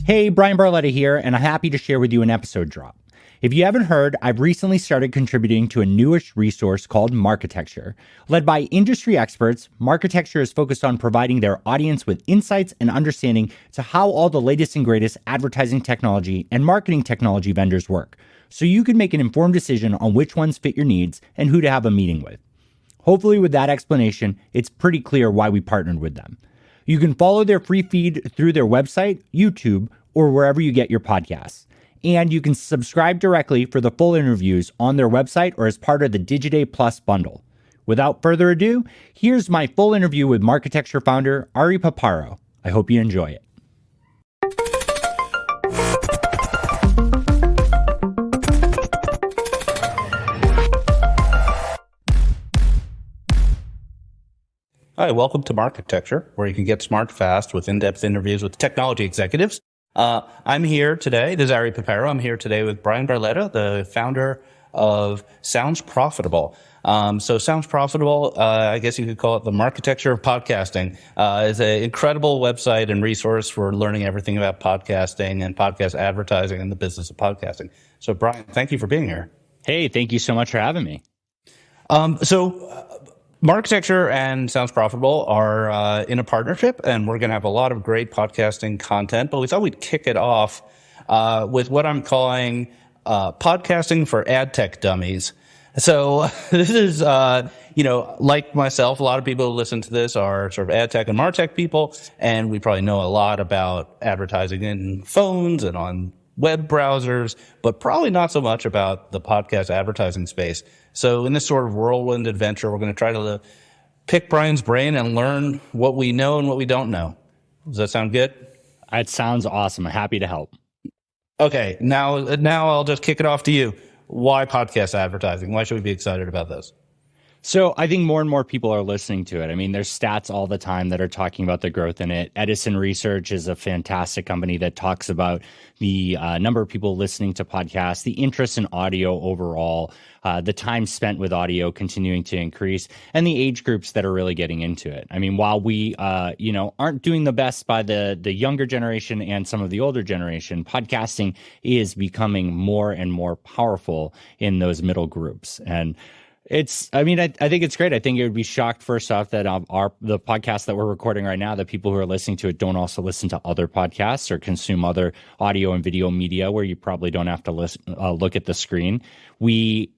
Hey, Bryan Barletta here, and I'm happy to share with you an episode drop. If you haven't heard, I've recently started contributing to a newish resource called Marketecture. Led by industry experts, Marketecture is focused on providing their audience with insights and understanding to how all the latest and greatest advertising technology and marketing technology vendors work, so you can make an informed decision on which ones fit your needs and who to have a meeting with. Hopefully, with that explanation, it's pretty clear why we partnered with them. You can follow their free feed through their website, YouTube, or wherever you get your podcasts. And you can subscribe directly for the full interviews on their website or as part of the Digiday Plus bundle. Without further ado, here's my full interview with Marketecture founder Ari Paparo. I hope you enjoy it. Hi, welcome to Marketecture, where you can get smart fast with in-depth interviews with technology executives. I'm here today. This is Ari Paparo. I'm here today with Bryan Barletta, the founder of Sounds Profitable. So Sounds Profitable, I guess you could call it the Marketecture of podcasting, is an incredible website and resource for learning everything about podcasting and podcast advertising and the business of podcasting. So Bryan, thank you for being here. Hey, thank you so much for having me. Marketecture and Sounds Profitable are in a partnership, and we're going to have a lot of great podcasting content, but we thought we'd kick it off with what I'm calling podcasting for ad tech dummies. So this is, like myself, a lot of people who listen to this are sort of ad tech and martech people, and we probably know a lot about advertising in phones and on web browsers, but probably not so much about the podcast advertising space. So in this sort of whirlwind adventure, we're going to try to pick Bryan's brain and learn what we know and what we don't know. Does that sound good? It sounds awesome. I'm happy to help. Okay, now I'll just kick it off to you. Why podcast advertising? Why should we be excited about this? So I think more and more people are listening to it. I mean, there's stats all the time that are talking about the growth in it. Edison Research is a fantastic company that talks about the number of people listening to podcasts, the interest in audio overall, the time spent with audio continuing to increase, and the age groups that are really getting into it. I mean, while we, aren't doing the best by the younger generation and some of the older generation, podcasting is becoming more and more powerful in those middle groups. And I think it's great. I think it would be shocked first off that the podcast that we're recording right now, the people who are listening to it don't also listen to other podcasts or consume other audio and video media where you probably don't have to look at the screen. We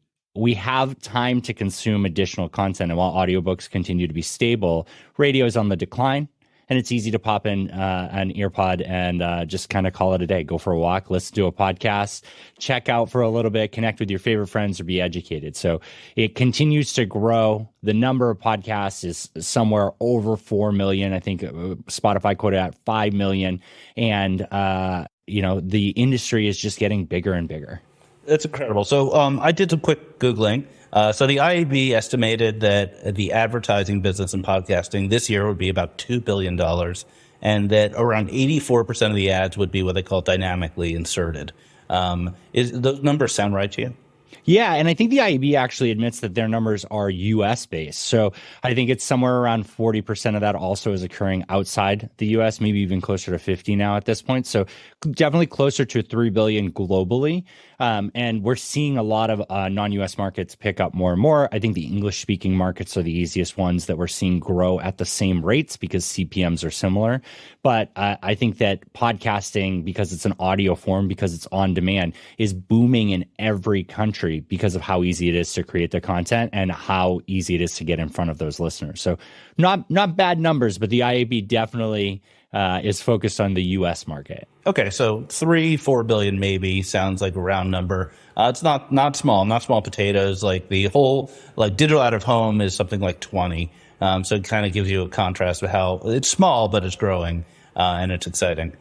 have time to consume additional content, and while audiobooks continue to be stable, radio is on the decline. And it's easy to pop in an earpod and just kind of call it a day. Go for a walk, listen to a podcast, check out for a little bit, connect with your favorite friends, or be educated. So it continues to grow. The number of podcasts is somewhere over 4 million. I think Spotify quoted at 5 million. And, the industry is just getting bigger and bigger. That's incredible. So I did some quick Googling. So the IAB estimated that the advertising business in podcasting this year would be about $2 billion, and that around 84% of the ads would be what they call dynamically inserted. Those numbers sound right to you? Yeah, and I think the IAB actually admits that their numbers are U.S. based. So I think it's somewhere around 40% of that also is occurring outside the U.S., maybe even closer to 50 now at this point. So definitely closer to 3 billion globally. And we're seeing a lot of non-U.S. markets pick up more and more. I think the English-speaking markets are the easiest ones that we're seeing grow at the same rates because CPMs are similar. But I think that podcasting, because it's an audio form, because it's on demand, is booming in every country because of how easy it is to create the content and how easy it is to get in front of those listeners. So not bad numbers, but the IAB definitely is focused on the U.S. market. Okay, so 3-4 billion maybe sounds like a round number. It's not small potatoes. Like the whole digital out of home is something like 20. So it kind of gives you a contrast of how it's small, but it's growing and it's exciting.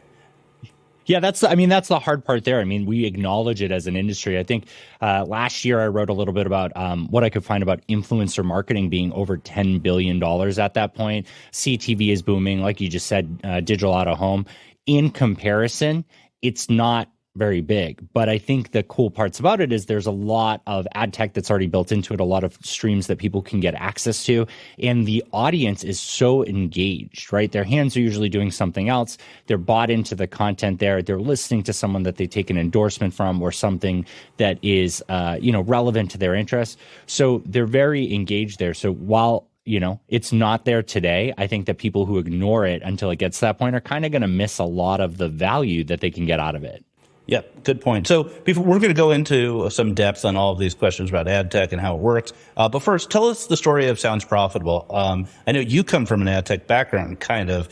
Yeah, that's the hard part there. I mean, we acknowledge it as an industry. I think last year I wrote a little bit about what I could find about influencer marketing being over $10 billion at that point. CTV is booming. Like you just said, digital out of home. In comparison, it's not very big. But I think the cool parts about it is there's a lot of ad tech that's already built into it, a lot of streams that people can get access to. And the audience is so engaged, right? Their hands are usually doing something else. They're bought into the content there. They're listening to someone that they take an endorsement from or something that is, relevant to their interests. So they're very engaged there. So while it's not there today, I think that people who ignore it until it gets to that point are kind of going to miss a lot of the value that they can get out of it. Yep, good point. So before we're going to go into some depth on all of these questions about ad tech and how it works. But first, tell us the story of Sounds Profitable. I know you come from an ad tech background, kind of.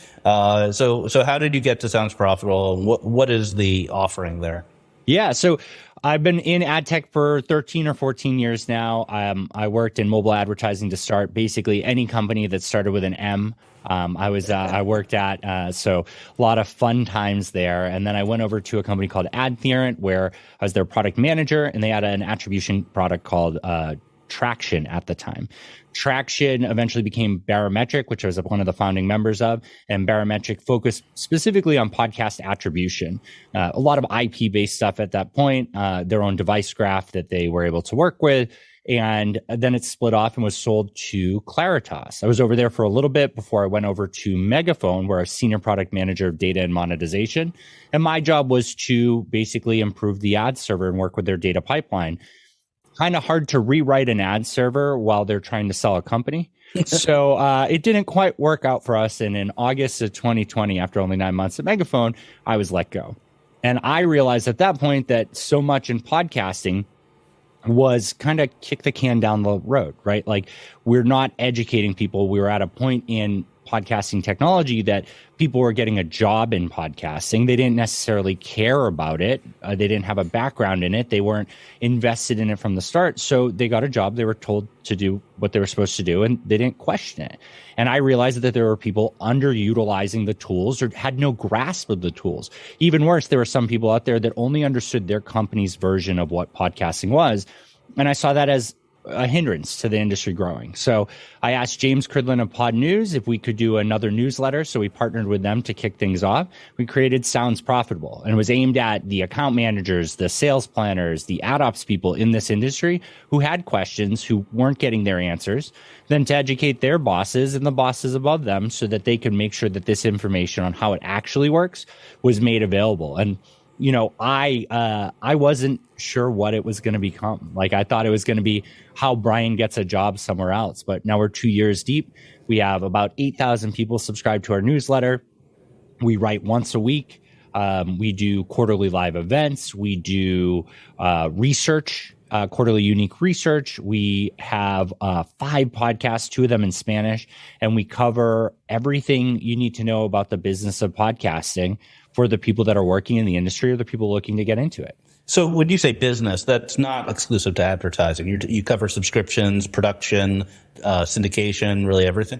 So how did you get to Sounds Profitable? What is the offering there? Yeah, so I've been in ad tech for 13 or 14 years now. I worked in mobile advertising to start, basically any company that started with an M. I worked at, so a lot of fun times there. And then I went over to a company called AdTheorent, where I was their product manager, and they had an attribution product called Traction at the time. Traction eventually became Barometric, which I was one of the founding members of, and Barometric focused specifically on podcast attribution. A lot of IP-based stuff at that point, their own device graph that they were able to work with. And then it split off and was sold to Claritas. I was over there for a little bit before I went over to Megaphone, where I was senior product manager of data and monetization. And my job was to basically improve the ad server and work with their data pipeline. Kind of hard to rewrite an ad server while they're trying to sell a company. So it didn't quite work out for us. And in August of 2020, after only 9 months at Megaphone, I was let go. And I realized at that point that so much in podcasting was kind of kick the can down the road, right? Like, we're not educating people. We were at a point in podcasting technology that people were getting a job in podcasting. They didn't necessarily care about it. They didn't have a background in it. They weren't invested in it from the start. So they got a job. They were told to do what they were supposed to do, and they didn't question it. And I realized that there were people underutilizing the tools or had no grasp of the tools. Even worse, there were some people out there that only understood their company's version of what podcasting was. And I saw that as a hindrance to the industry growing. So I asked James Cridlin of Pod News if we could do another newsletter. So we partnered with them to kick things off. We created Sounds Profitable, and it was aimed at the account managers, the sales planners, the ad ops people in this industry who had questions, who weren't getting their answers, then to educate their bosses and the bosses above them so that they could make sure that this information on how it actually works was made available. And I wasn't sure what it was going to become. Like, I thought it was going to be how Bryan gets a job somewhere else. But now we're 2 years deep. We have about 8,000 people subscribed to our newsletter. We write once a week. We do quarterly live events. We do research, quarterly unique research. We have 5 podcasts, 2 of them in Spanish, and we cover everything you need to know about the business of podcasting for the people that are working in the industry or the people looking to get into it. So when you say business, that's not exclusive to advertising. You cover subscriptions, production, syndication, really everything?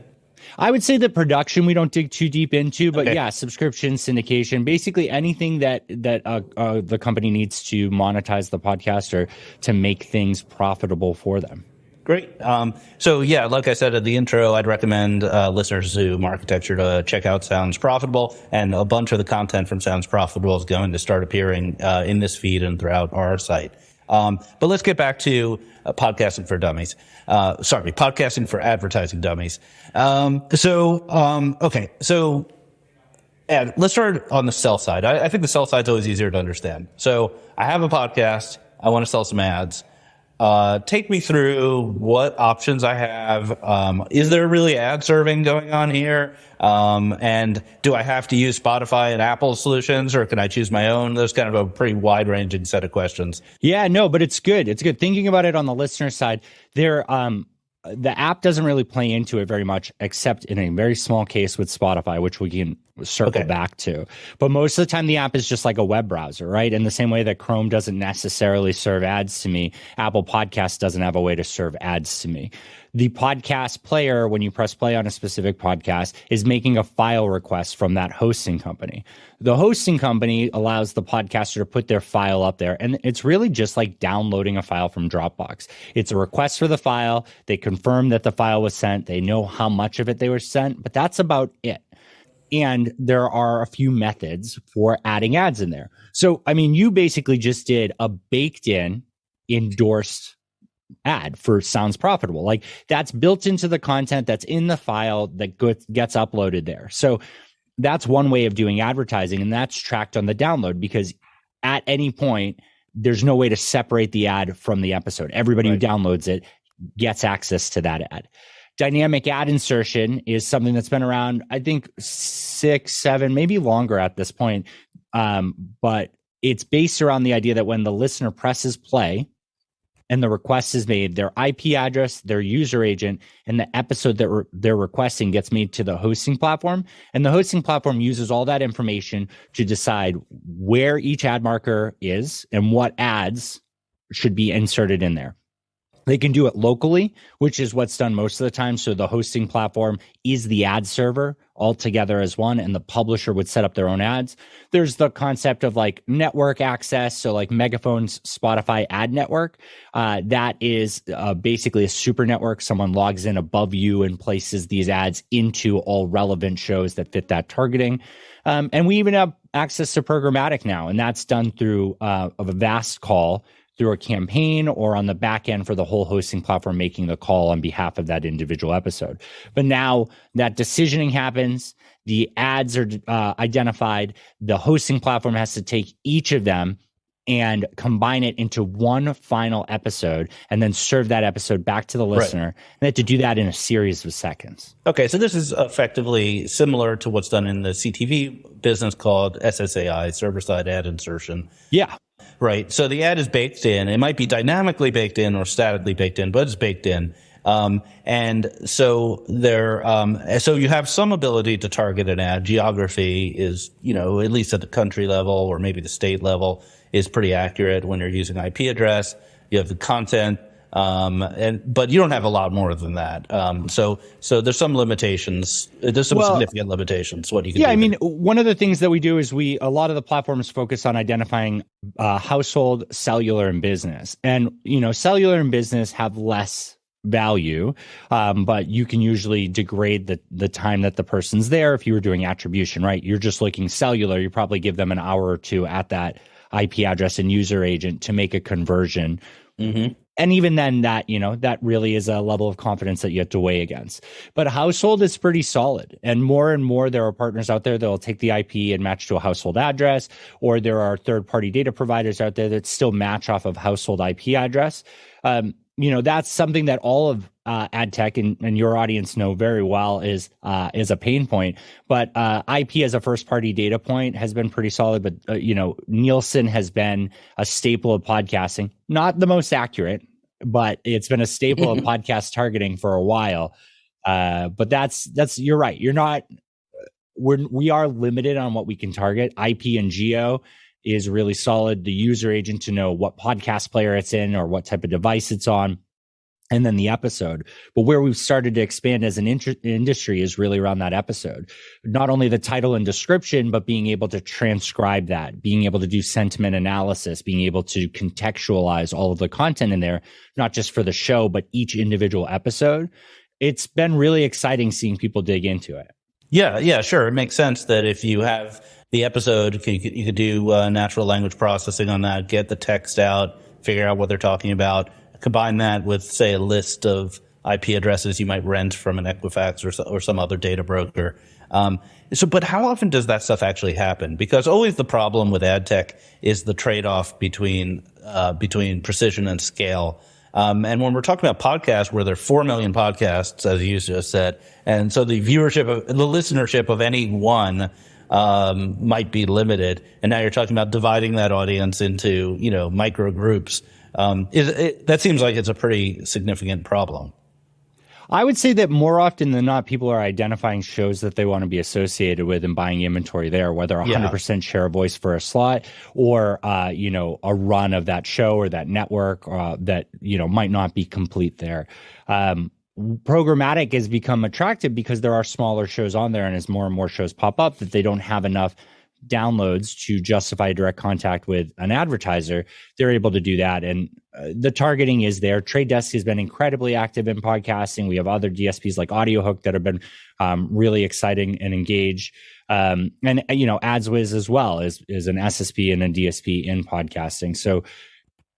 I would say that production we don't dig too deep into, but yeah, subscription, syndication, basically anything that the company needs to monetize the podcast or to make things profitable for them. Great. So yeah, like I said at the intro, I'd recommend listeners to Marketecture to check out Sounds Profitable, and a bunch of the content from Sounds Profitable is going to start appearing in this feed and throughout our site. But let's get back to podcasting for dummies. Podcasting for advertising dummies. Okay. So Ed, let's start on the sell side. I think the sell side is always easier to understand. So I have a podcast. I want to sell some ads. Take me through what options I have. Is there really ad serving going on here? And do I have to use Spotify and Apple solutions, or can I choose my own? There's kind of a pretty wide ranging set of questions. Yeah, no, but it's good. It's good. Thinking about it on the listener side, the app doesn't really play into it very much, except in a very small case with Spotify, which we can circle back to. But most of the time, the app is just like a web browser, right? In the same way that Chrome doesn't necessarily serve ads to me, Apple Podcasts doesn't have a way to serve ads to me. The podcast player, when you press play on a specific podcast, is making a file request from that hosting company. The hosting company allows the podcaster to put their file up there, and it's really just like downloading a file from Dropbox. It's a request for the file. They confirm that the file was sent. They know how much of it they were sent, but that's about it. And there are a few methods for adding ads in there. So, I mean, you basically just did a baked in endorsed ad for Sounds Profitable. Like that's built into the content that's in the file that gets uploaded there. So that's one way of doing advertising, and that's tracked on the download, because at any point, there's no way to separate the ad from the episode. Everybody who downloads it gets access to that ad. Dynamic ad insertion is something that's been around, I think 6, 7, maybe longer at this point. But it's based around the idea that when the listener presses play and the request is made, their IP address, their user agent, and the episode that they're requesting gets made to the hosting platform. And the hosting platform uses all that information to decide where each ad marker is and what ads should be inserted in there. They can do it locally, which is what's done most of the time. So the hosting platform is the ad server all together as one, and the publisher would set up their own ads. There's the concept of like network access. So like Megaphone's Spotify ad network, that is basically a super network. Someone logs in above you and places these ads into all relevant shows that fit that targeting. And we even have access to programmatic now, and that's done through a vast call through a campaign or on the back end for the whole hosting platform making the call on behalf of that individual episode. But now that decisioning happens, the ads are identified, the hosting platform has to take each of them and combine it into one final episode and then serve that episode back to the listener. And they have to do that in a series of seconds. Okay, so this is effectively similar to what's done in the CTV business called SSAI, server-side ad insertion. Yeah. Right. So the ad is baked in. It might be dynamically baked in or statically baked in, but it's baked in. And so so you have some ability to target an ad. Geography is, at least at the country level or maybe the state level, is pretty accurate when you're using IP address. You have the content. But you don't have a lot more than that. So there's some limitations. There's some significant limitations. What you can do. I mean, one of the things that we do is a lot of the platforms focus on identifying household, cellular, and business. And, cellular and business have less value, but you can usually degrade the time that the person's there. If you were doing attribution, right? You're just looking cellular, you probably give them an hour or two at that IP address and user agent to make a conversion. Mm-hmm. And even then that really is a level of confidence that you have to weigh against. But household is pretty solid. And more there are partners out there that will take the IP and match to a household address, or there are third-party data providers out there that still match off of household IP address. That's something that all of ad tech and your audience know very well is a pain point. But IP as a first-party data point has been pretty solid. But Nielsen has been a staple of podcasting. Not the most accurate, but it's been a staple of podcast targeting for a while. But that's you're right. We are limited on what we can target. IP and geo is really solid. The user agent to know what podcast player it's in or what type of device it's on, and then the episode. But where we've started to expand as an industry is really around that episode. Not only the title and description, but being able to transcribe that, being able to do sentiment analysis, being able to contextualize all of the content in there, not just for the show, but each individual episode. It's been really exciting seeing people dig into it. Yeah, sure. It makes sense that if you have the episode, you could do natural language processing on that, get the text out, figure out what they're talking about, combine that with, say, a list of IP addresses you might rent from an Equifax or some other data broker. But how often does that stuff actually happen? Because always the problem with ad tech is the trade-off between precision and scale. And when we're talking about podcasts, where there are 4 million podcasts, as you just said, and so the listenership of any one might be limited, and now you're talking about dividing that audience into micro groups. That seems like it's a pretty significant problem. I would say that more often than not, people are identifying shows that they want to be associated with and buying inventory there, whether 100% share a voice for a slot or, a run of that show or that network that, might not be complete there. Programmatic has become attractive because there are smaller shows on there, and as more and more shows pop up that they don't have enough downloads to justify direct contact with an advertiser, they're able to do that. And the targeting is there. Trade Desk has been incredibly active in podcasting. We have other DSPs like AudioHook that have been really exciting and engaged. And AdsWiz as well is an SSP and a DSP in podcasting. So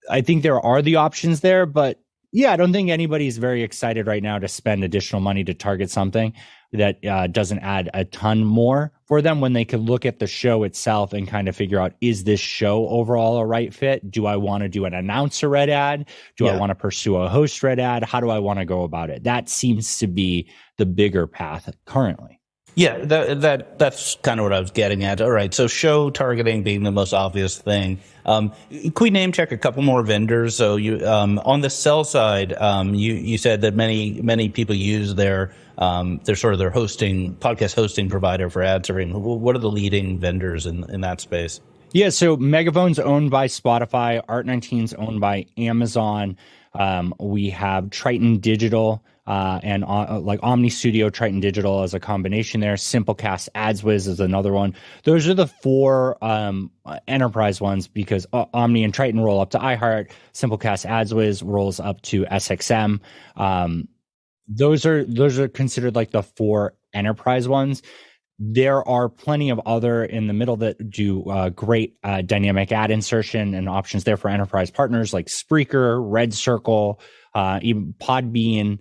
I think there are the options there, but yeah, I don't think anybody's very excited right now to spend additional money to target something that doesn't add a ton more for them when they could look at the show itself and kind of figure out, is this show overall a right fit? Do I want to do an announcer red ad? Do I want to pursue a host red ad? How do I want to go about it? That seems to be the bigger path currently. Yeah, that's kind of what I was getting at. All right, so show targeting being the most obvious thing. Can we name check a couple more vendors? So you on the sell side, you said that many people use their sort of their podcast hosting provider for ad serving. What are the leading vendors in that space? Yeah, so Megaphone's owned by Spotify. Art19's owned by Amazon. We have Triton Digital. And like Omni Studio, Triton Digital as a combination there. Simplecast AdsWiz is another one. Those are the four enterprise ones because Omni and Triton roll up to iHeart. Simplecast AdsWiz rolls up to SXM. Those are considered like the four enterprise ones. There are plenty of other in the middle that do great dynamic ad insertion and options there for enterprise partners like Spreaker, Red Circle, even Podbean.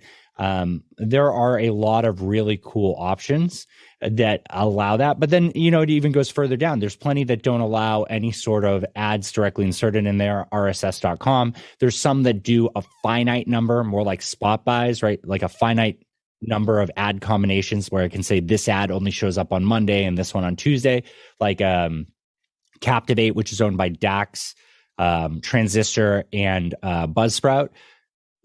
There are a lot of really cool options that allow that. But then, it even goes further down. There's plenty that don't allow any sort of ads directly inserted in there, RSS.com. There's some that do a finite number, more like spot buys, right? Like a finite number of ad combinations where I can say this ad only shows up on Monday and this one on Tuesday, like Captivate, which is owned by Dax, Transistor, and Buzzsprout.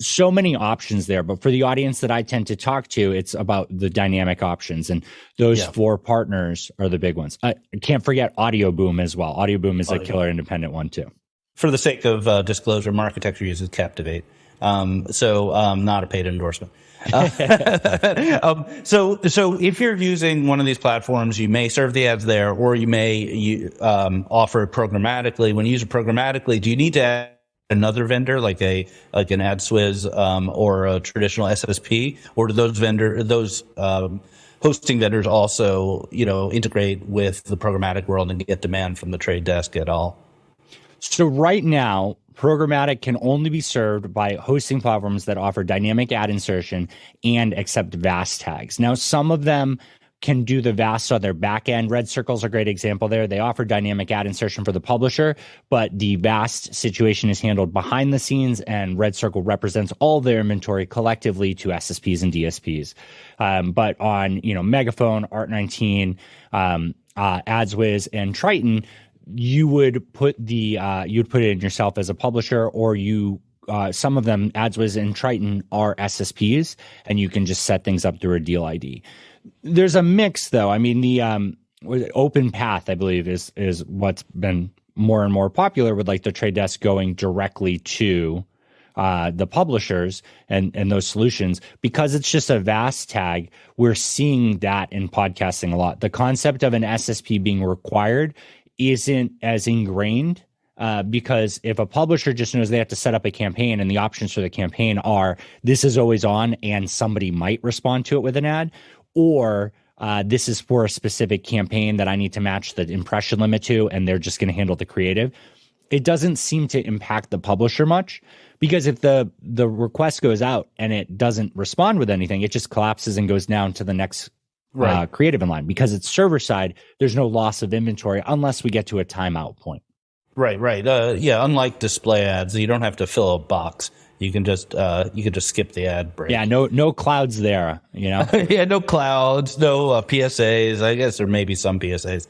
So many options there, but for the audience that I tend to talk to, it's about the dynamic options, and those four partners are the big ones. I can't forget Audio Boom as well. Audio Boom is a killer independent one too. For the sake of disclosure, Marketecture uses Captivate, so not a paid endorsement. So if you're using one of these platforms, you may serve the ads there, or you may offer it programmatically. When you use it programmatically, do you need to add another vendor like an AdsWiz or a traditional SSP, or do those hosting vendors also integrate with the programmatic world and get demand from the trade desk at all? So right now, programmatic can only be served by hosting platforms that offer dynamic ad insertion and accept VAST tags. Now, some of them can do the VAST on their back end. Red Circle's a great example there. They offer dynamic ad insertion for the publisher, but the VAST situation is handled behind the scenes, and Red Circle represents all their inventory collectively to SSPs and DSPs. But on Megaphone, Art19, AdsWiz, and Triton, you would put you'd put it in yourself as a publisher, or some of them, AdsWiz and Triton, are SSPs, and you can just set things up through a deal ID. There's a mix, though. I mean, the Open Path, I believe, is what's been more and more popular, with like the trade desk going directly to the publishers and those solutions. Because it's just a VAST tag, we're seeing that in podcasting a lot. The concept of an SSP being required isn't as ingrained, because if a publisher just knows they have to set up a campaign and the options for the campaign are this is always on and somebody might respond to it with an ad, or this is for a specific campaign that I need to match the impression limit to, and they're just going to handle the creative, it doesn't seem to impact the publisher much, because if the request goes out and it doesn't respond with anything, it just collapses and goes down to the next creative in line. Because it's server side, there's no loss of inventory unless we get to a timeout point. Right. Unlike display ads, you don't have to fill a box. You can just skip the ad break. Yeah, no clouds there, Yeah, no clouds, no PSAs. I guess there may be some PSAs.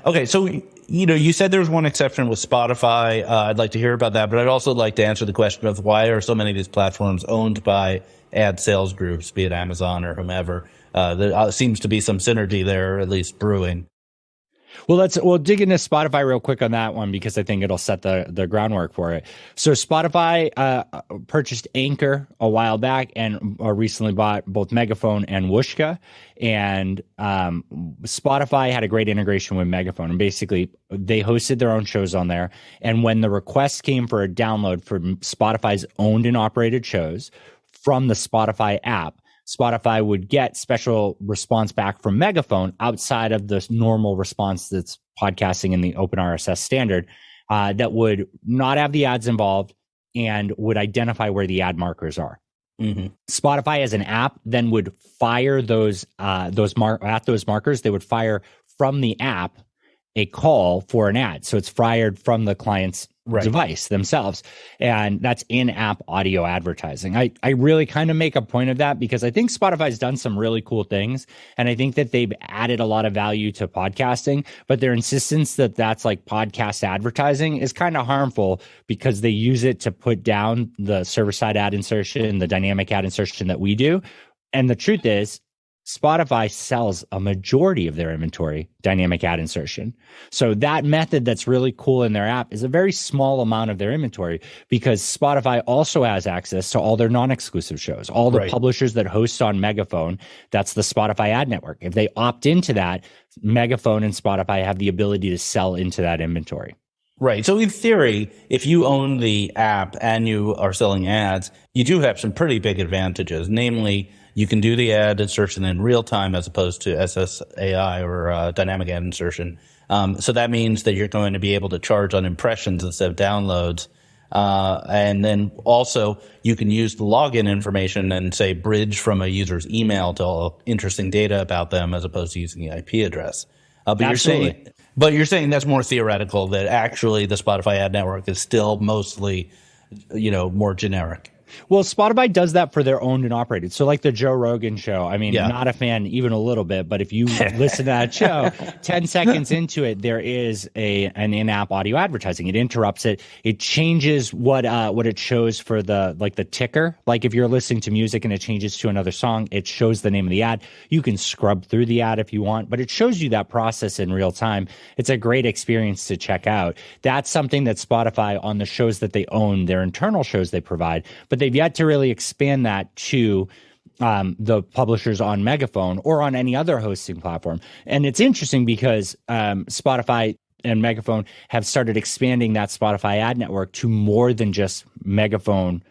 Okay, so you said there was one exception with Spotify. I'd like to hear about that, but I'd also like to answer the question of why are so many of these platforms owned by ad sales groups, be it Amazon or whomever. There seems to be some synergy there, at least brewing. We'll dig into Spotify real quick on that one because I think it'll set the groundwork for it. So Spotify purchased Anchor a while back and recently bought both Megaphone and Whooshka. And Spotify had a great integration with Megaphone, and basically they hosted their own shows on there. And when the request came for a download for Spotify's owned and operated shows from the Spotify app, Spotify would get special response back from Megaphone outside of the normal response that's podcasting in the open RSS standard, that would not have the ads involved and would identify where the ad markers are. Mm-hmm. Spotify as an app then would fire those markers. They would fire from the app a call for an ad. So it's fired from the client's device themselves. And that's in-app audio advertising. I really kind of make a point of that because I think Spotify's done some really cool things. And I think that they've added a lot of value to podcasting, but their insistence that that's like podcast advertising is kind of harmful because they use it to put down the server-side ad insertion, the dynamic ad insertion that we do. And the truth is, Spotify sells a majority of their inventory dynamic ad insertion. So that method that's really cool in their app is a very small amount of their inventory because Spotify also has access to all their non-exclusive shows, all the publishers that host on Megaphone. That's the Spotify ad network. If they opt into that, Megaphone and Spotify have the ability to sell into that inventory. Right. So in theory, if you own the app and you are selling ads, you do have some pretty big advantages. Namely, you can do the ad insertion in real time as opposed to SSAI or dynamic ad insertion. So that means that you're going to be able to charge on impressions instead of downloads. And then also you can use the login information and say bridge from a user's email to interesting data about them as opposed to using the IP address. But you're saying that's more theoretical, that actually the Spotify ad network is still mostly, more generic. Well, Spotify does that for their owned and operated. So like the Joe Rogan show, I mean, not a fan even a little bit, but if you listen to that show, 10 seconds into it, there is an in-app audio advertising. It interrupts it. It changes what it shows for the ticker. Like if you're listening to music and it changes to another song, it shows the name of the ad. You can scrub through the ad if you want, but it shows you that process in real time. It's a great experience to check out. That's something that Spotify on the shows that they own, their internal shows they provide, but they've yet to really expand that to the publishers on Megaphone or on any other hosting platform. And it's interesting because Spotify and Megaphone have started expanding that Spotify ad network to more than just Megaphone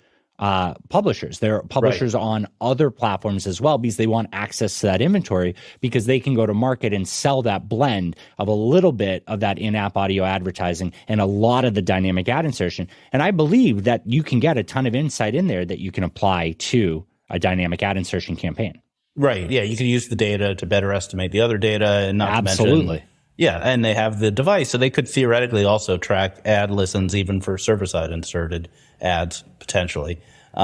publishers. There are publishers on other platforms as well because they want access to that inventory because they can go to market and sell that blend of a little bit of that in-app audio advertising and a lot of the dynamic ad insertion. And I believe that you can get a ton of insight in there that you can apply to a dynamic ad insertion campaign. Right. Yeah. You can use the data to better estimate the other data and not to mention. Yeah. And they have the device. So they could theoretically also track ad listens even for server-side inserted ads potentially. So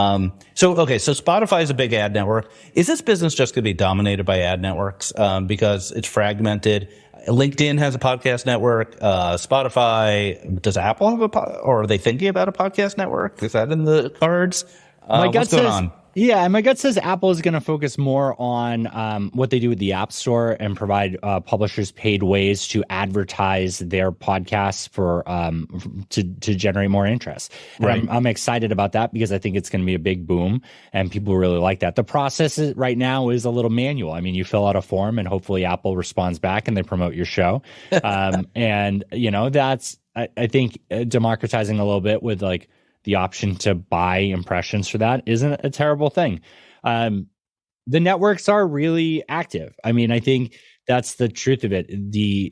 Spotify is a big ad network. Is this business just going to be dominated by ad networks because it's fragmented? LinkedIn has a podcast network. Spotify, does Apple have or are they thinking about a podcast network? Is that in the cards? What's going on? Yeah, and my gut says Apple is going to focus more on what they do with the App Store and provide publishers paid ways to advertise their podcasts for to generate more interest. And I'm excited about that because I think it's going to be a big boom and people really like that. The process right now is a little manual. I mean, you fill out a form and hopefully Apple responds back and they promote your show. And that's I think democratizing a little bit with like the option to buy impressions for that isn't a terrible thing. The networks are really active. I mean, I think that's the truth of it.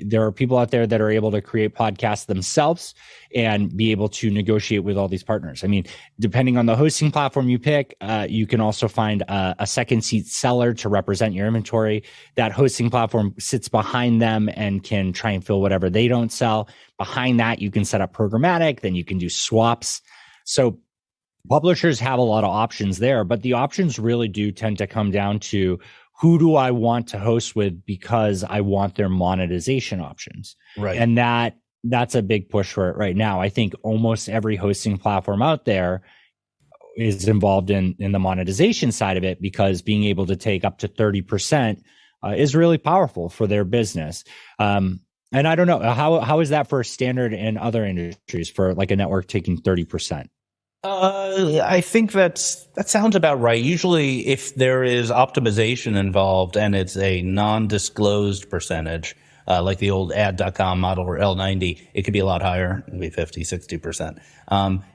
There are people out there that are able to create podcasts themselves and be able to negotiate with all these partners. I mean, depending on the hosting platform you pick, you can also find a second seat seller to represent your inventory. That hosting platform sits behind them and can try and fill whatever they don't sell. Behind that, you can set up programmatic, then you can do swaps. So publishers have a lot of options there, but the options really do tend to come down to who do I want to host with because I want their monetization options. Right. And that's a big push for it right now. I think almost every hosting platform out there is involved in the monetization side of it because being able to take up to 30% is really powerful for their business. And I don't know how is that for standard in other industries for like a network taking 30%? I think that sounds about right. Usually, if there is optimization involved and it's a non-disclosed percentage, like the old ad.com model or L90, it could be a lot higher, maybe 50, 60%.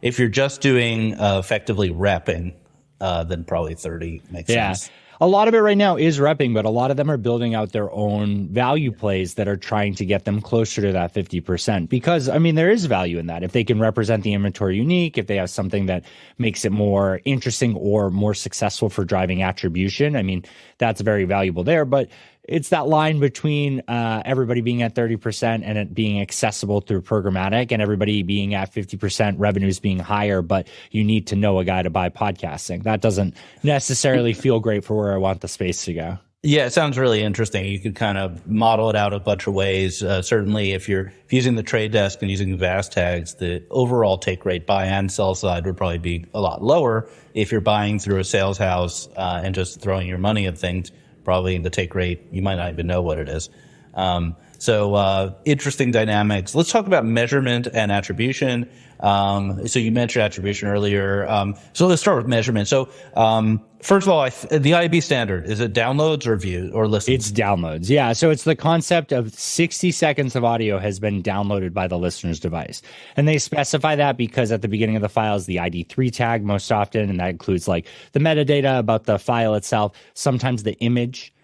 If you're just doing effectively repping, then probably 30 makes sense. A lot of it right now is repping, but a lot of them are building out their own value plays that are trying to get them closer to that 50%. Because, I mean, there is value in that. If they can represent the inventory unique, if they have something that makes it more interesting or more successful for driving attribution, I mean, that's very valuable there. But it's that line between everybody being at 30% and it being accessible through programmatic and everybody being at 50%, revenues being higher, but you need to know a guy to buy podcasting. That doesn't necessarily feel great for where I want the space to go. Yeah, it sounds really interesting. You could kind of model it out a bunch of ways. Certainly, if you're using the trade desk and using VAST tags, the overall take rate buy and sell side would probably be a lot lower. If you're buying through a sales house and just throwing your money at things, probably the take rate, you might not even know what it is. So interesting dynamics. Let's talk about measurement and attribution. So you mentioned attribution earlier. So let's start with measurement. So first of all, the IAB standard, is it downloads or views or listens? It's downloads. Yeah. So it's the concept of 60 seconds of audio has been downloaded by the listener's device. And they specify that because at the beginning of the file is the ID3 tag most often. And that includes like the metadata about the file itself, sometimes the image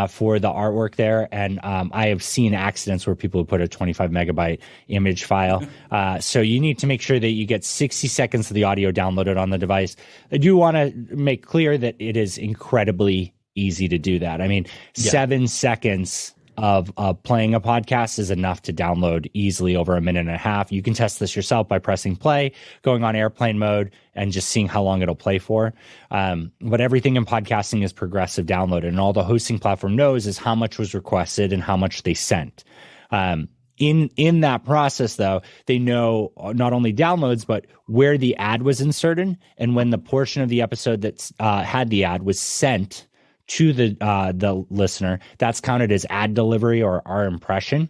for the artwork there. And I have seen accidents where people put a 25 megabyte image file. So you need to make sure that you get 60 seconds of the audio downloaded on the device. I do want to make clear that it is incredibly easy to do that. I mean, 7 seconds of playing a podcast is enough to download easily over a minute and a half. You can test this yourself by pressing play, going on airplane mode, and just seeing how long it'll play for. But everything in podcasting is progressive download, and all the hosting platform knows is how much was requested and how much they sent. In that process, though, they know not only downloads, but where the ad was inserted and when the portion of the episode that had the ad was sent to the listener, that's counted as ad delivery or our impression.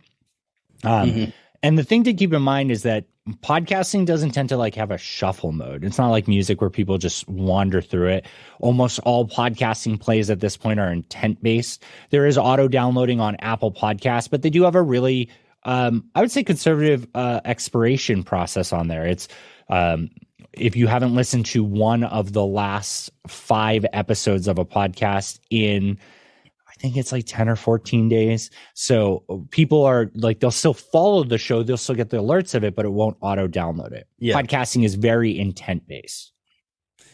And the thing to keep in mind is that podcasting doesn't tend to like have a shuffle mode. It's not like music where people just wander through it. Almost all podcasting plays at this point are intent based. There is auto downloading on Apple Podcasts, but they do have a really, I would say, conservative expiration process on there. It's if you haven't listened to one of the last 5 episodes of a podcast in, I think it's like 10 or 14 days. So people are like, they'll still follow the show. They'll still get the alerts of it, but it won't auto download it. Yeah. Podcasting is very intent based.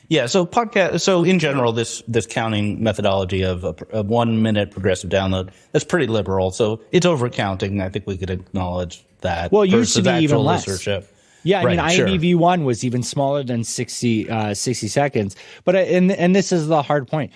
Yeah. So so in general, this counting methodology of a 1 minute progressive download, that's pretty liberal. So it's overcounting. I think we could acknowledge that. Well, it used to be even less. Listenership. Yeah, I mean, IAB V1 was even smaller than 60 seconds. But and this is the hard point.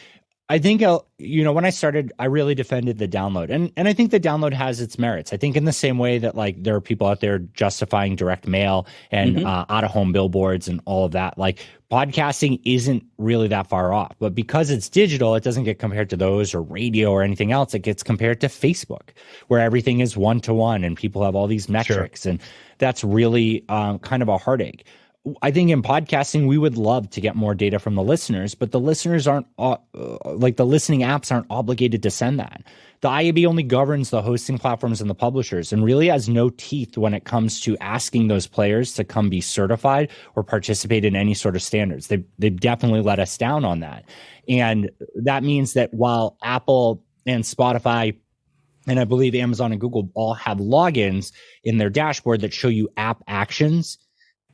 I think, when I started, I really defended the download. And I think the download has its merits. I think in the same way that, like, there are people out there justifying direct mail and out-of-home billboards and all of that. Like, podcasting isn't really that far off. But because it's digital, it doesn't get compared to those or radio or anything else. It gets compared to Facebook, where everything is one-to-one and people have all these metrics. Sure. And that's really kind of a heartache. I think in podcasting, we would love to get more data from the listeners, but the listeners aren't like the listening apps aren't obligated to send that. The IAB only governs the hosting platforms and the publishers and really has no teeth when it comes to asking those players to come be certified or participate in any sort of standards. They've definitely let us down on that. And that means that while Apple and Spotify and I believe Amazon and Google all have logins in their dashboard that show you app actions,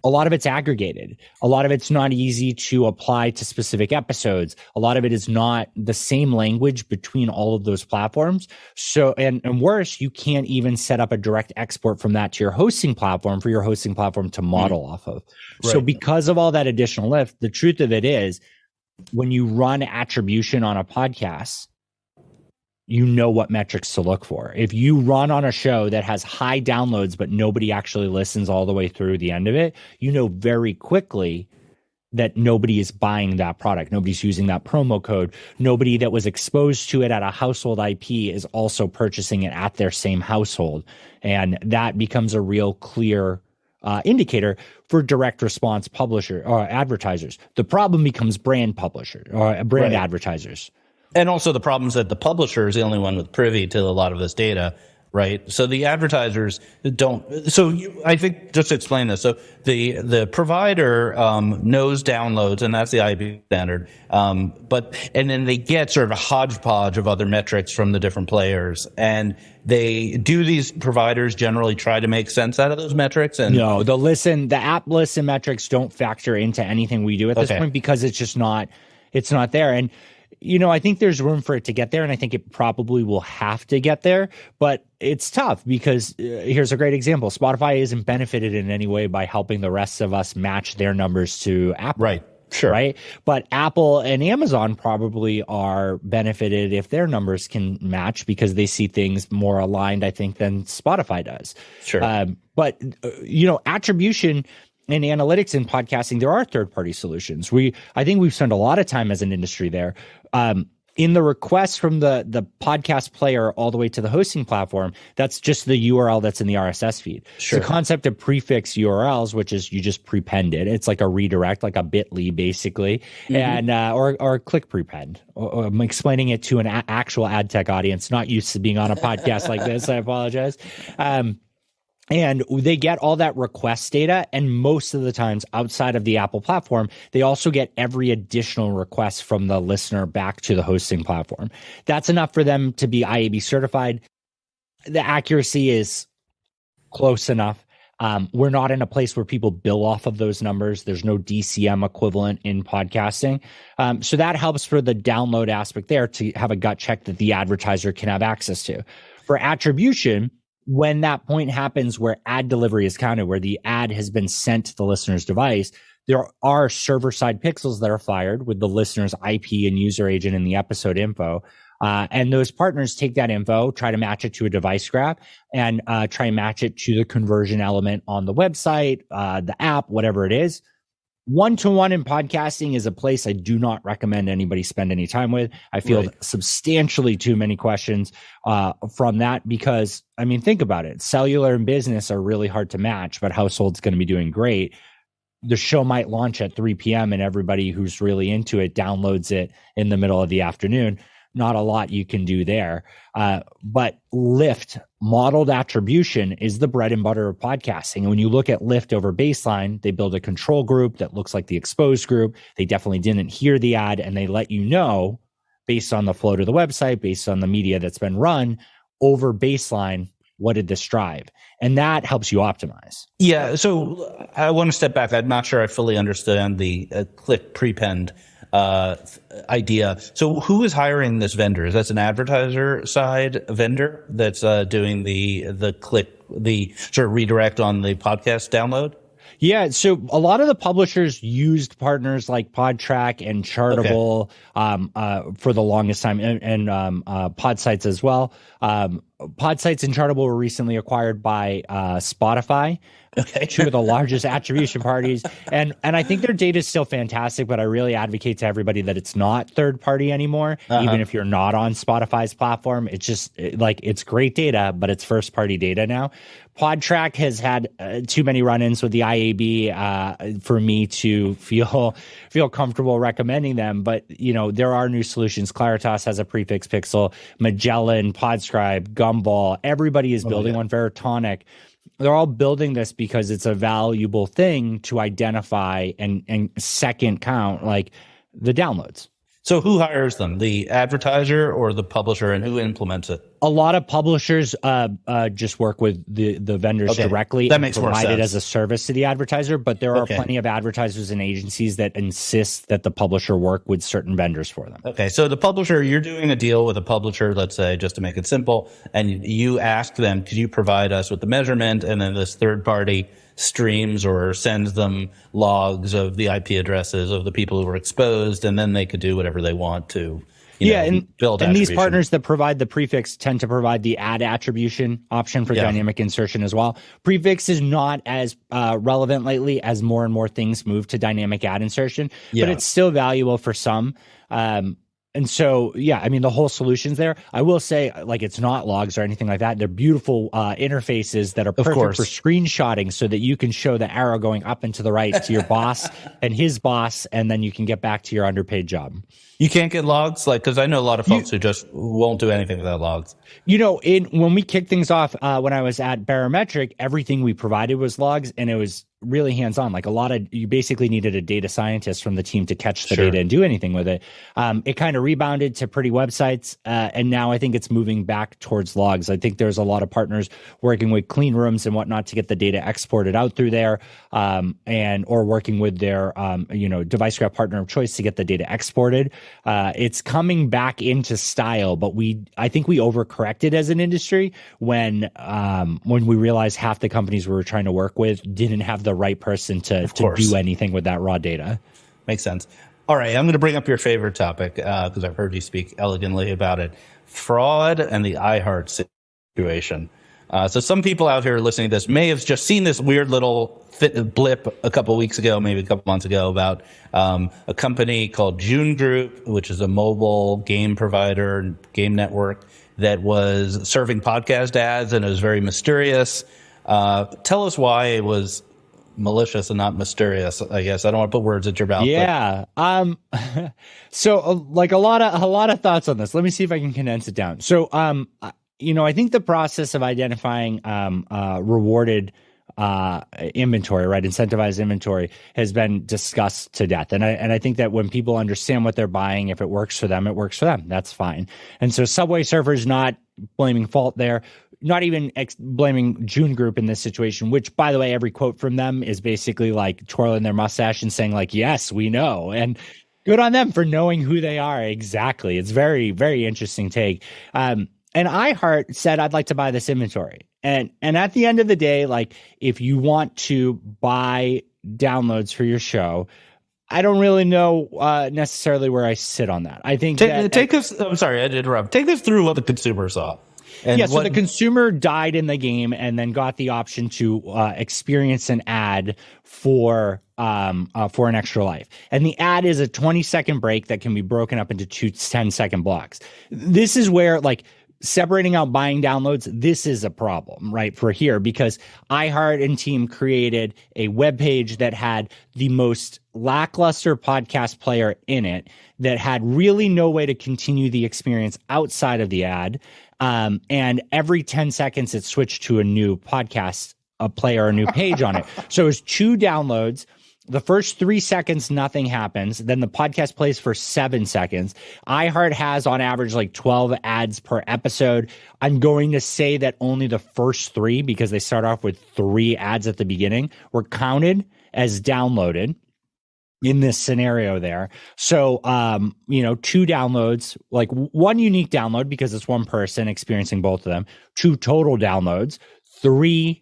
a lot of it's aggregated. A lot of it's not easy to apply to specific episodes. A lot of it is not the same language between all of those platforms. So, and worse, you can't even set up a direct export from that to your hosting platform for your hosting platform to model off of. Right. So because of all that additional lift, the truth of it is when you run attribution on a podcast, you know what metrics to look for. If you run on a show that has high downloads, but nobody actually listens all the way through the end of it, you know very quickly that nobody is buying that product. Nobody's using that promo code. Nobody that was exposed to it at a household IP is also purchasing it at their same household. And that becomes a real clear indicator for direct response publisher or advertisers. The problem becomes brand publisher or brand advertisers. And also the problem is that the publisher is the only one with privy to a lot of this data, right? So the advertisers don't. So I think just to explain this. So the provider knows downloads, and that's the IP standard. And then they get sort of a hodgepodge of other metrics from the different players, and these providers generally try to make sense out of those metrics. And no, the app listen metrics don't factor into anything we do at this point because it's just not. It's not there. And I think there's room for it to get there, and I think it probably will have to get there, but it's tough because here's a great example. Spotify isn't benefited in any way by helping the rest of us match their numbers to Apple. Right. Sure. Right. But Apple and Amazon probably are benefited if their numbers can match because they see things more aligned, I think, than Spotify does. Sure. But attribution and analytics in podcasting, there are third-party solutions. I think we've spent a lot of time as an industry there. In the request from the podcast player all the way to the hosting platform, that's just the URL that's in the RSS feed. Sure. The concept of prefix URLs, which is you just prepend it. It's like a redirect, like a bit.ly basically, and or click prepend. I'm explaining it to an actual ad tech audience, not used to being on a podcast like this. I apologize. And they get all that request data, and most of the times outside of the Apple platform, they also get every additional request from the listener back to the hosting platform. That's enough for them to be IAB certified. The accuracy is close enough. We're not in a place where people bill off of those numbers. There's no DCM equivalent in podcasting. So that helps for the download aspect there to have a gut check that the advertiser can have access to. For attribution, when that point happens where ad delivery is counted, where the ad has been sent to the listener's device, there are server-side pixels that are fired with the listener's IP and user agent in the episode info. And those partners take that info, try to match it to a device graph, and try and match it to the conversion element on the website, the app, whatever it is. One-to-one in podcasting is a place I do not recommend anybody spend any time with. I feel substantially too many questions from that because, think about it. Cellular and business are really hard to match, but household's going to be doing great. The show might launch at 3 p.m. and everybody who's really into it downloads it in the middle of the afternoon. Not a lot you can do there. But Lyft modeled attribution is the bread and butter of podcasting. And when you look at Lyft over baseline, they build a control group that looks like the exposed group. They definitely didn't hear the ad, and they let you know based on the flow to the website, based on the media that's been run over baseline, what did this drive? And that helps you optimize. Yeah. So I want to step back. I'm not sure I fully understand the click prepend idea. So who is hiring this vendor? Is that an advertiser side vendor that's doing the click, the sort of redirect on the podcast download? Yeah, so a lot of the publishers used partners like Podtrack and Chartable for the longest time, and Podsites as well. Podsites and Chartable were recently acquired by Spotify, two of the largest attribution parties. And I think their data is still fantastic, but I really advocate to everybody that it's not third party anymore, even if you're not on Spotify's platform. It's just it's great data, but it's first party data now. Podtrack has had too many run-ins with the IAB for me to feel comfortable recommending them. But there are new solutions. Claritas has a prefix pixel. Magellan, Podscribe, Gumball. Everybody is building one. Veritonic. They're all building this because it's a valuable thing to identify and second count like the downloads. So who hires them? The advertiser or the publisher, and who implements it? A lot of publishers just work with the vendors directly that makes and provide more sense. It as a service to the advertiser, but there are plenty of advertisers and agencies that insist that the publisher work with certain vendors for them. Okay, so the publisher, you're doing a deal with a publisher, let's say, just to make it simple, and you ask them, could you provide us with the measurement, and then this third party streams or sends them logs of the IP addresses of the people who were exposed, and then they could do whatever they want to, build and these attribution. partners that provide the prefix tend to provide the ad attribution option for dynamic insertion as well. Prefix is not as relevant lately as more and more things move to dynamic ad insertion, but it's still valuable for some. And so, I mean, the whole solution's there. I will say, like, it's not logs or anything like that. They're beautiful interfaces that are perfect for screenshotting so that you can show the arrow going up and to the right to your boss and his boss, and then you can get back to your underpaid job. You can't get logs? Because I know a lot of folks who just won't do anything without logs. When we kicked things off, when I was at Barometric, everything we provided was logs, and it was really hands-on. Like you basically needed a data scientist from the team to catch the data and do anything with it. It kind of rebounded to pretty websites, and now I think it's moving back towards logs. I think there's a lot of partners working with clean rooms and whatnot to get the data exported out through there, or working with their device graph partner of choice to get the data exported. It's coming back into style, but I think we overcorrected as an industry when we realized half the companies we were trying to work with didn't have the right person to do anything with that raw data. Makes sense. All right, I'm going to bring up your favorite topic because I've heard you speak elegantly about it: fraud and the iHeart situation. So some people out here listening to this may have just seen this weird little blip a couple weeks ago, maybe a couple months ago, about a company called June Group, which is a mobile game provider, game network, that was serving podcast ads, and it was very mysterious. Tell us why it was malicious and not mysterious. I guess I don't want to put words at your mouth. Yeah. So like a lot of thoughts on this. Let me see if I can condense it down. So I think the process of identifying rewarded inventory, right, incentivized inventory, has been discussed to death. And I think that when people understand what they're buying, if it works for them, it works for them. That's fine. And so Subway Surfers, not blaming fault there, not even blaming June Group in this situation, which, by the way, every quote from them is basically like twirling their mustache and saying like, yes, we know. And good on them for knowing who they are. Exactly. It's very, very interesting take. And iHeart said, I'd like to buy this inventory. And at the end of the day, like, if you want to buy downloads for your show, I don't really know necessarily where I sit on that. I think take us. I'm sorry, I did interrupt. Take us through what the consumer saw. So the consumer died in the game and then got the option to experience an ad for an extra life. And the ad is a 20-second break that can be broken up into two 10-second blocks. This is where, like, separating out buying downloads, this is a problem, right, for here, because iHeart and team created a web page that had the most lackluster podcast player in it, that had really no way to continue the experience outside of the ad. And every 10 seconds, it switched to a new podcast, a player, a new page on it. So it was 2 downloads. The first 3 seconds, nothing happens. Then the podcast plays for 7 seconds. iHeart has on average like 12 ads per episode. I'm going to say that only the first 3, because they start off with 3 ads at the beginning, were counted as downloaded in this scenario there. So, 2 downloads, like 1 unique download because it's one person experiencing both of them, 2 total downloads, 3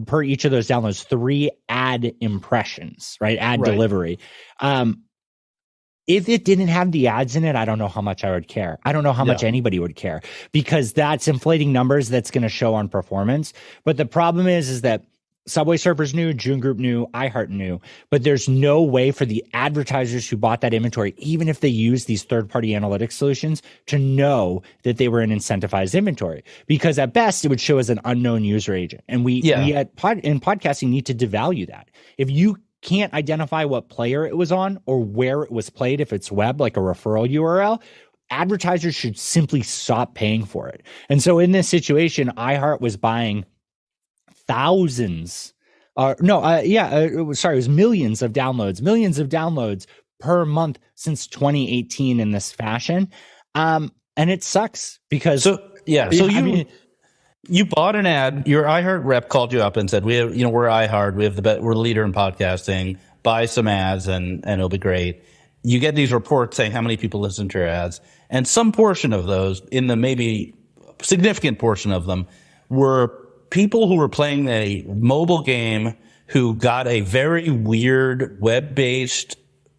per each of those downloads, 3 ad impressions, right? Ad delivery. If it didn't have the ads in it, I don't know how much I would care. I don't know how much anybody would care, because that's inflating numbers that's going to show on performance. But the problem is that Subway Surfers knew, June Group knew, iHeart knew, but there's no way for the advertisers who bought that inventory, even if they use these third-party analytics solutions, to know that they were an incentivized inventory, because at best it would show as an unknown user agent. And we in podcasting need to devalue that. If you can't identify what player it was on or where it was played, if it's web, like a referral URL, advertisers should simply stop paying for it. And so in this situation, iHeart was buying thousands, it was millions of downloads per month since 2018 in this fashion. And it sucks because you bought an ad, your iHeart rep called you up and said, we're iHeart, we're the leader in podcasting, buy some ads and it'll be great. You get these reports saying how many people listen to your ads, and some portion of those, in the maybe significant portion of them, were people who were playing a mobile game who got a very weird web-based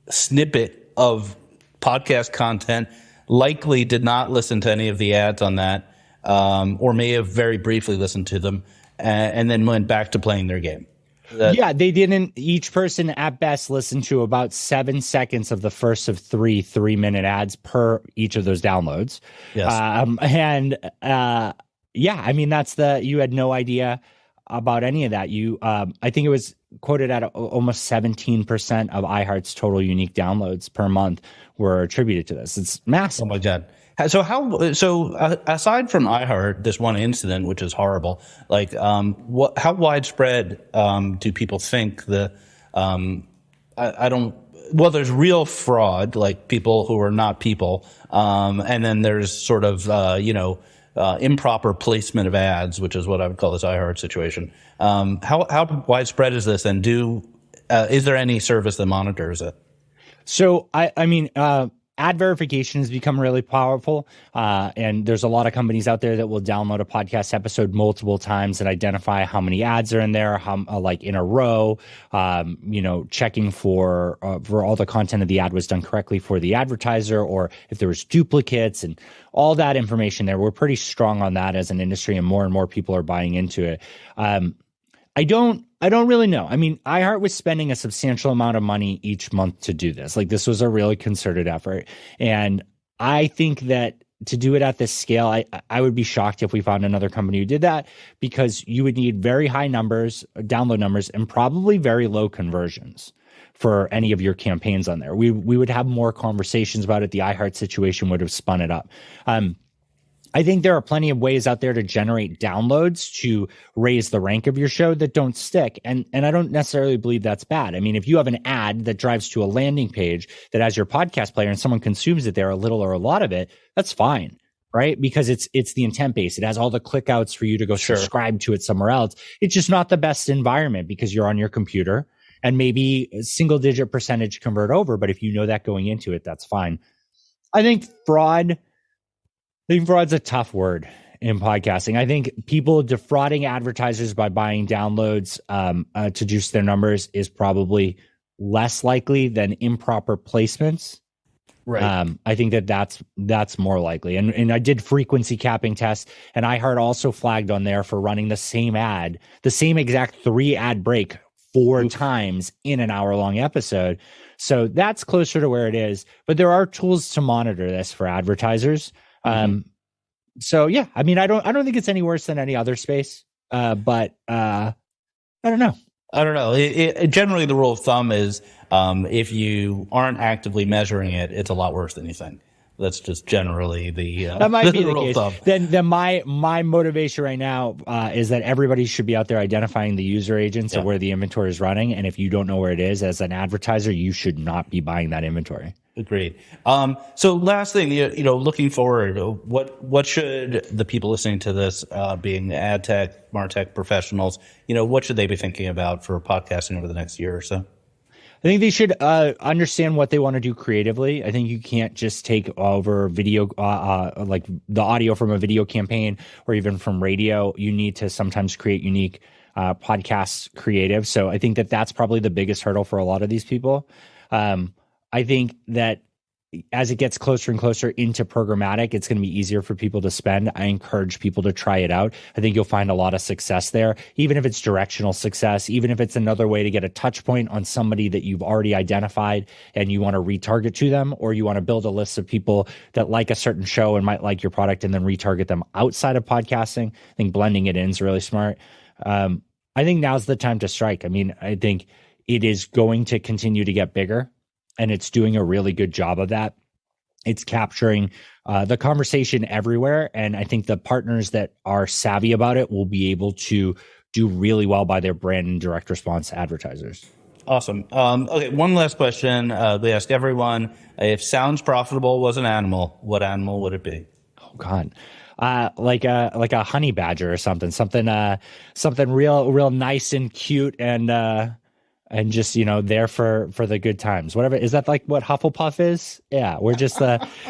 snippet of podcast content likely did not listen to any of the ads on that, or may have very briefly listened to them, and then went back to playing their game. Yeah, they didn't. Each person at best listened to about 7 seconds of the first of 3 3-minute ads per each of those downloads. Yes. Yeah, I mean, you had no idea about any of that. I think it was quoted at almost 17% of iHeart's total unique downloads per month were attributed to this. It's massive. Oh my God. So aside from iHeart, this one incident, which is horrible, like, how widespread, do people think well, there's real fraud, like people who are not people. And then there's sort of, improper placement of ads, which is what I would call this iHeart situation. How widespread is this, and is there any service that monitors it? So I mean, ad verification has become really powerful, and there's a lot of companies out there that will download a podcast episode multiple times and identify how many ads are in there, like in a row, checking for all the content of the ad was done correctly for the advertiser, or if there was duplicates and all that information there. We're pretty strong on that as an industry, and more people are buying into it. I don't really know. I mean, iHeart was spending a substantial amount of money each month to do this. Like, this was a really concerted effort. And I think that to do it at this scale, I would be shocked if we found another company who did that, because you would need very high numbers, download numbers, and probably very low conversions for any of your campaigns on there. We would have more conversations about it. The iHeart situation would have spun it up. I think there are plenty of ways out there to generate downloads to raise the rank of your show that don't stick. And I don't necessarily believe that's bad. I mean, if you have an ad that drives to a landing page that has your podcast player and someone consumes it there, a little or a lot of it, that's fine, right? Because it's the intent base. It has all the click outs for you to go subscribe to it somewhere else. It's just not the best environment because you're on your computer, and maybe a single digit percentage convert over. But if you know that going into it, that's fine. I think fraud's a tough word in podcasting. I think people defrauding advertisers by buying downloads to juice their numbers is probably less likely than improper placements. Right. I think that's more likely. And I did frequency capping tests, and iHeart also flagged on there for running the same exact 3 ad break 4 times in an hour-long episode. So that's closer to where it is. But there are tools to monitor this for advertisers. So yeah, I mean, I don't think it's any worse than any other space. But I don't know. Generally, the rule of thumb is if you aren't actively measuring it, it's a lot worse than you think. That's just generally that might be the rule case. of thumb. Then my motivation right now is that everybody should be out there identifying the user agents of where the inventory is running. And if you don't know where it is as an advertiser, you should not be buying that inventory. Agreed. So last thing, looking forward, what should the people listening to this, being ad tech, MarTech professionals, what should they be thinking about for podcasting over the next year or so? I think they should understand what they want to do creatively. I think you can't just take over video, like the audio from a video campaign or even from radio. You need to sometimes create unique podcast creative. So I think that's probably the biggest hurdle for a lot of these people. I think that as it gets closer and closer into programmatic, it's going to be easier for people to spend. I encourage people to try it out. I think you'll find a lot of success there, even if it's directional success, even if it's another way to get a touch point on somebody that you've already identified and you want to retarget to them, or you want to build a list of people that like a certain show and might like your product and then retarget them outside of podcasting. I think blending it in is really smart. I think now's the time to strike. I mean, I think it is going to continue to get bigger, and it's doing a really good job of that. It's capturing the conversation everywhere. And I think the partners that are savvy about it will be able to do really well by their brand and direct response advertisers. Awesome. Okay, one last question. They ask everyone, if Sounds Profitable was an animal, what animal would it be? Oh, God. Like a honey badger or something real nice and cute and and just, there for the good times. Whatever. Is that like what Hufflepuff is? Yeah, we're just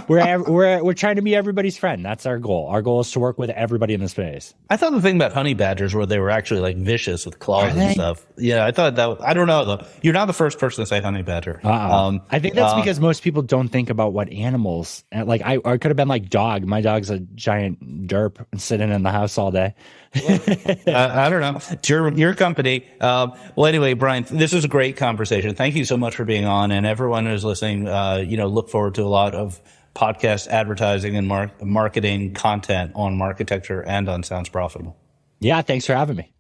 we're trying to be everybody's friend. That's our goal. Our goal is to work with everybody in the space. I thought the thing about honey badgers were they were actually like vicious with claws and stuff. Yeah, I thought that. I don't know though. You're not the first person to say honey badger. I think that's because most people don't think about what animals. Like I could have been like dog. My dog's a giant derp sitting in the house all day. I don't know. It's your company. Well, anyway, Bryan, this was a great conversation. Thank you so much for being on, and everyone who's listening. Look forward to a lot of podcast advertising and marketing content on Marketecture and on Sounds Profitable. Yeah, thanks for having me.